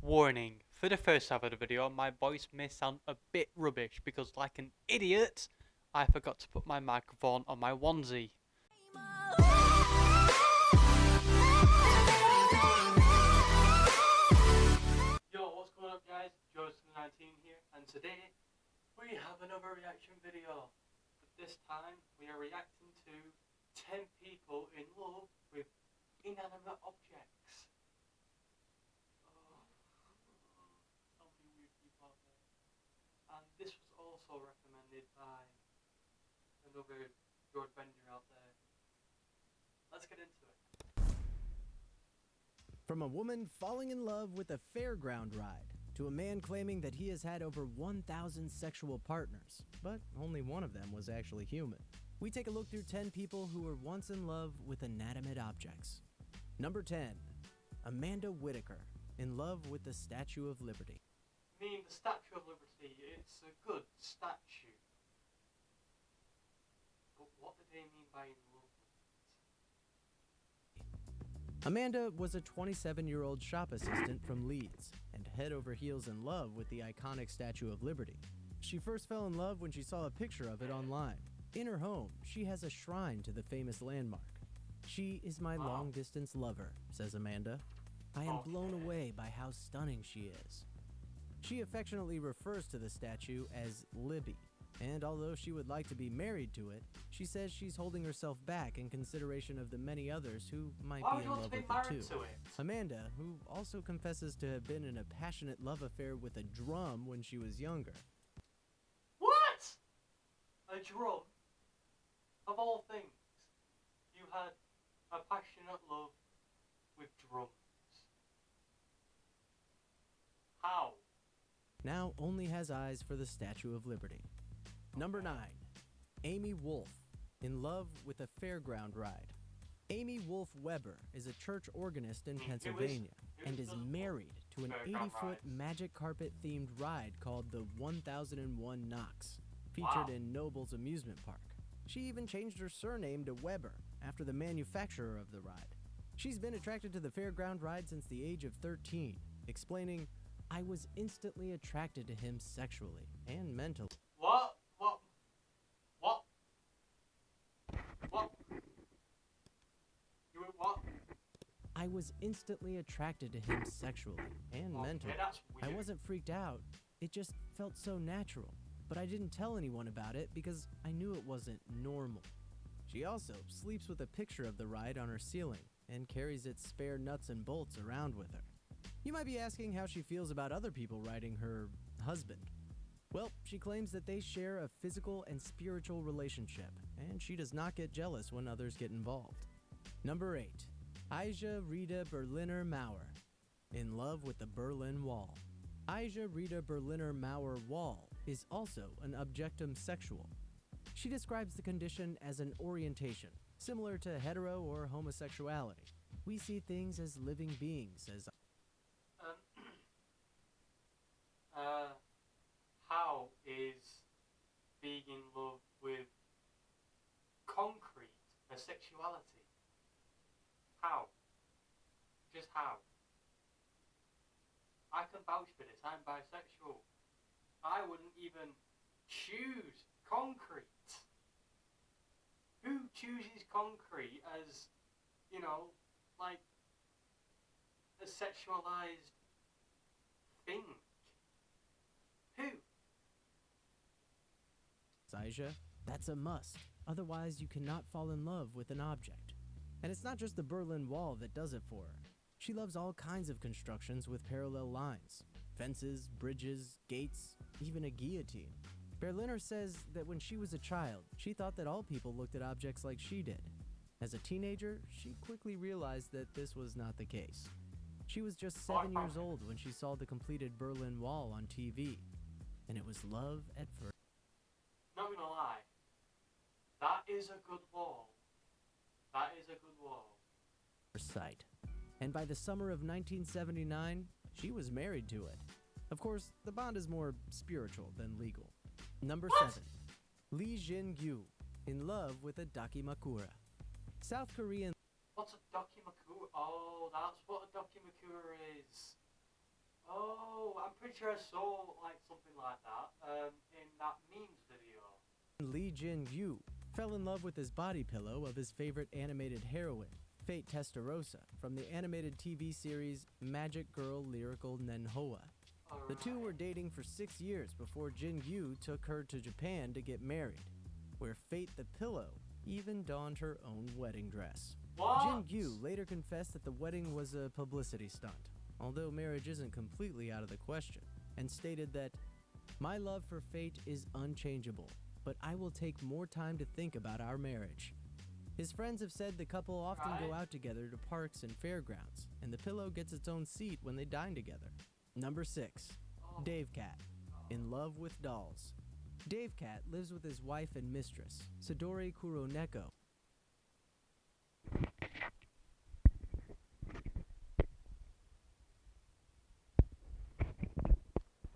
Warning, for the first half of the video, my voice may sound a bit rubbish because, like an idiot, I forgot to put my microphone on my onesie. Yo, what's going on guys? Joshim A here, and today we have another reaction video. But this time, we are reacting to 10 people in love with inanimate objects. So many weird people out there. And this was also recommended by another George Bender out there. Let's get into it. From a woman falling in love with a fairground ride, to a man claiming that he has had over 1,000 sexual partners, but only one of them was actually human. We take a look through 10 people who were once in love with inanimate objects. Number 10. Amanda Whittaker, in love with the Statue of Liberty. I mean, the Statue of Liberty, it's a good statue. But what do they mean by in love with it? Amanda was a 27-year-old shop assistant from Leeds and head over heels in love with the iconic Statue of Liberty. She first fell in love when she saw a picture of it online. In her home, she has a shrine to the famous landmark. "She is my long-distance lover," says Amanda. "I am blown away by how stunning she is." She affectionately refers to the statue as Libby, and although she would like to be married to it, she says she's holding herself back in consideration of the many others who might be in love with it too. Amanda, who also confesses to have been in a passionate love affair with a drum when she was younger. What? A drum? Of all things, you had a passionate love with drums. How? Now only has eyes for the Statue of Liberty. Number 9. Amy Wolf, in love with a fairground ride. Amy Wolf Weber is a church organist in Pennsylvania and is married to an 80-foot magic carpet-themed ride called the 1001 Knocks, featured in Noble's amusement park. She even changed her surname to Weber after the manufacturer of the ride. She's been attracted to the fairground ride since the age of 13, explaining, "I was instantly attracted to him sexually and mentally." What? What? What? What? You were what? "I was instantly attracted to him sexually and mentally. That's weird. I wasn't freaked out. It just felt so natural. But I didn't tell anyone about it because I knew it wasn't normal." She also sleeps with a picture of the ride on her ceiling and carries its spare nuts and bolts around with her. You might be asking how she feels about other people riding her husband. Well, she claims that they share a physical and spiritual relationship, and she does not get jealous when others get involved. Number 8. Aisha Rita Berliner Mauer, in love with the Berlin Wall. Aisha Rita Berliner Mauer Wall is also an objectum sexual. She describes the condition as an orientation, similar to hetero or homosexuality. "We see things as living beings," says How is being in love with concrete a sexuality? How? Just how? I can vouch for this, I'm bisexual. I wouldn't even choose concrete. Who chooses concrete as, you know, like a sexualized thing? Who? Aisha, "That's a must. Otherwise, you cannot fall in love with an object." And it's not just the Berlin Wall that does it for her. She loves all kinds of constructions with parallel lines. Fences, bridges, gates, even a guillotine. Berliner says that when she was a child, she thought that all people looked at objects like she did. As a teenager, she quickly realized that this was not the case. She was just 7 years old when she saw the completed Berlin Wall on TV, and it was love at first Not gonna lie, that is a good wall. That is a good wall. sight. And by the summer of 1979, she was married to it. Of course, the bond is more spiritual than legal. Number 7. Jin Yu, in love with a dakimakura. South Korean. What's a dakimakura? Oh, that's what a dakimakura is. Oh. but I'm pretty sure I saw like something like that in that memes video. Jin Yu fell in love with his body pillow of his favorite animated heroine, Fate Testarossa, from the animated TV series Magic Girl Lyrical Nenhoa. The two were dating for 6 years before Jin Yu took her to Japan to get married, where Fate the Pillow even donned her own wedding dress. What? Jin Yu later confessed that the wedding was a publicity stunt, although marriage isn't completely out of the question, and stated that, "My love for Fate is unchangeable, but I will take more time to think about our marriage." His friends have said the couple often go out together to parks and fairgrounds, and the pillow gets its own seat when they dine together. Number 6. Dave Cat, in love with dolls. Dave Cat lives with his wife and mistress, Sadori Kuroneko.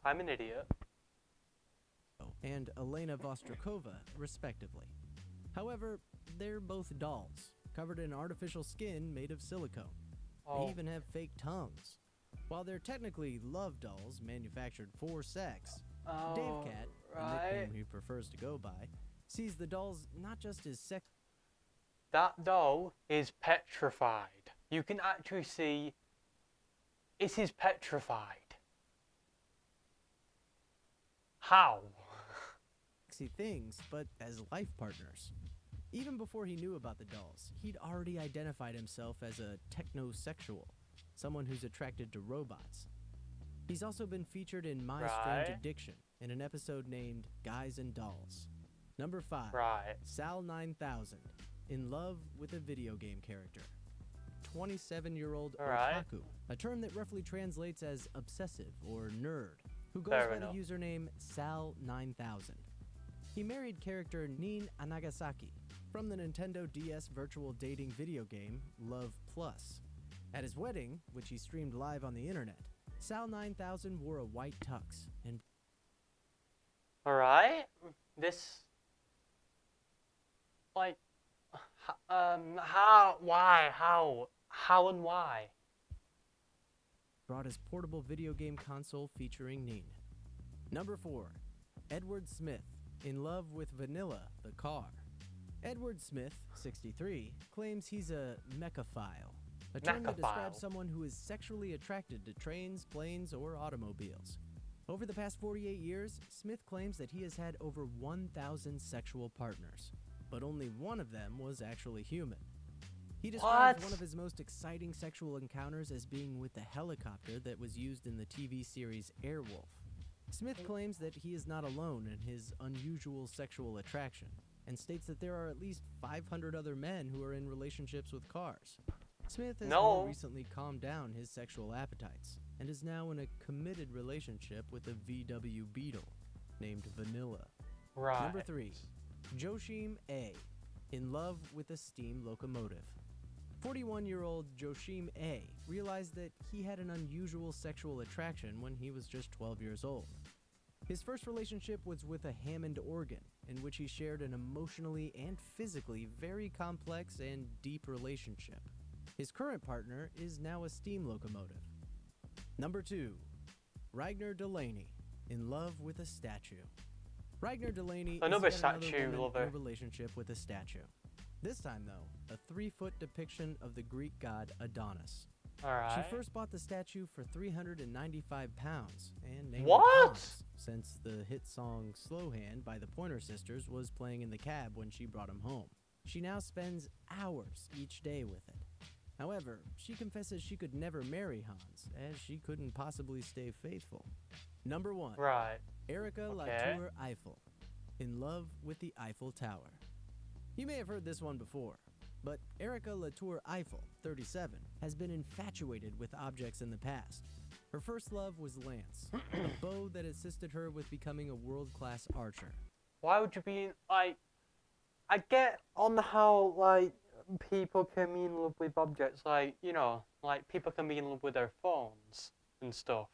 I'm an idiot. And Elena Vostrakova, respectively. However, they're both dolls, covered in artificial skin made of silicone. They even have fake tongues. While they're technically love dolls manufactured for sex, Dave Cat, a nickname he prefers to go by, sees the dolls not just as sex. That doll is petrified. You can actually see it is petrified. How? Sexy things, but as life partners. Even before he knew about the dolls, he'd already identified himself as a technosexual, someone who's attracted to robots. He's also been featured in My Strange Addiction in an episode named Guys and Dolls. Number 5. Sal 9000, in love with a video game character. 27-year-old otaku, a term that roughly translates as obsessive or nerd, who goes by the username Sal 9000. He married character Nin Anagasaki from the Nintendo DS virtual dating video game Love Plus. At his wedding, which he streamed live on the internet, Sal 9000 wore a white tux and... This... Like... how? Why? How and why? brought his portable video game console featuring Nin. Number 4. Edward Smith, in love with Vanilla, the car. Edward Smith, 63, claims he's a mechaphile, a term that describes someone who is sexually attracted to trains, planes, or automobiles. Over the past 48 years, Smith claims that he has had over 1,000 sexual partners, but only one of them was actually human. He describes one of his most exciting sexual encounters as being with the helicopter that was used in the TV series Airwolf. Smith claims that he is not alone in his unusual sexual attraction, and states that there are at least 500 other men who are in relationships with cars. Smith has more recently calmed down his sexual appetites, and is now in a committed relationship with a VW Beetle named Vanilla. Number 3. Joshim A, in love with a steam locomotive. 41-year-old Joshim A realized that he had an unusual sexual attraction when he was just 12 years old. His first relationship was with a Hammond organ, in which he shared an emotionally and physically very complex and deep relationship. His current partner is now a steam locomotive. Number 2. Ragnar D, in love with a statue. Ragnar D is another woman in a relationship with a statue. This time, though, a 3-foot depiction of the Greek god Adonis. She first bought the statue for £395 and named it Hans, since the hit song Slow Hand by the Pointer Sisters was playing in the cab when she brought him home. She now spends hours each day with it. However, she confesses she could never marry Hans, as she couldn't possibly stay faithful. Number 1. Erika L, Eiffel, in love with the Eiffel Tower. You may have heard this one before, but Erika L, Eiffel, 37, has been infatuated with objects in the past. Her first love was Lance, a bow that assisted her with becoming a world-class archer. Why would you be, like... I get on how, like, people can be in love with objects, like, you know, like, people can be in love with their phones and stuff,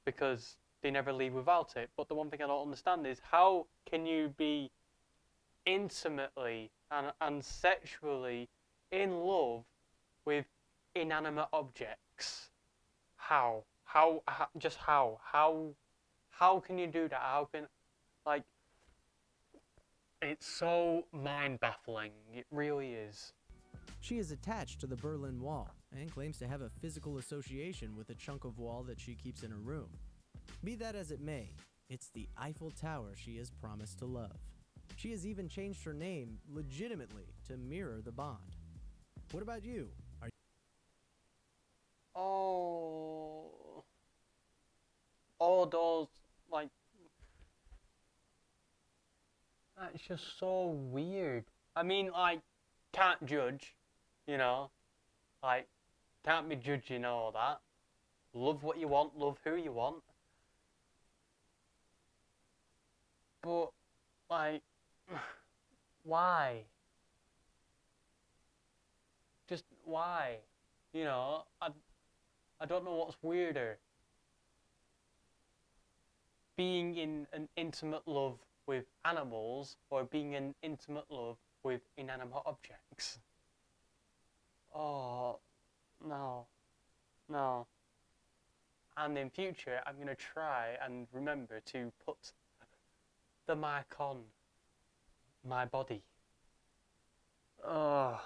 because they never leave without it. But the one thing I don't understand is, how can you be intimately and sexually in love with inanimate objects? How Just how can you do that? How can, like, it's so mind-baffling. It really is. She is attached to the Berlin Wall and claims to have a physical association with a chunk of wall that she keeps in her room. Be that as it may, it's the Eiffel Tower she is promised to love. She has even changed her name legitimately to mirror the Bond. What about you? Oh, all those, like, that's just so weird. I mean, like, can't judge, you know, like, can't be judging all that. Love what you want, love who you want. But, like, why? Just why? You know, I don't know what's weirder. Being in an intimate love with animals or being in intimate love with inanimate objects. Oh, no. No. And in future, I'm going to try and remember to put the mic on my body. Oh.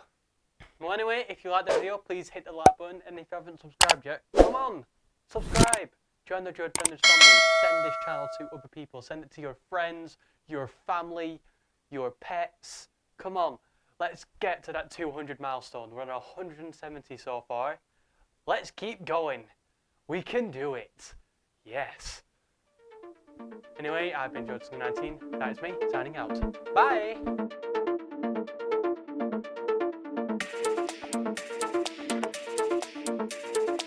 Well, anyway, if you like the video, please hit the like button, and if you haven't subscribed yet, come on, subscribe. Join the Joe Trenders family. Send this channel to other people. Send it to your friends, your family, your pets. Come on, let's get to that 200 milestone. We're on 170 so far. Let's keep going. We can do it. Yes. Anyway, I've been Joshim A. That is me, signing out. Bye!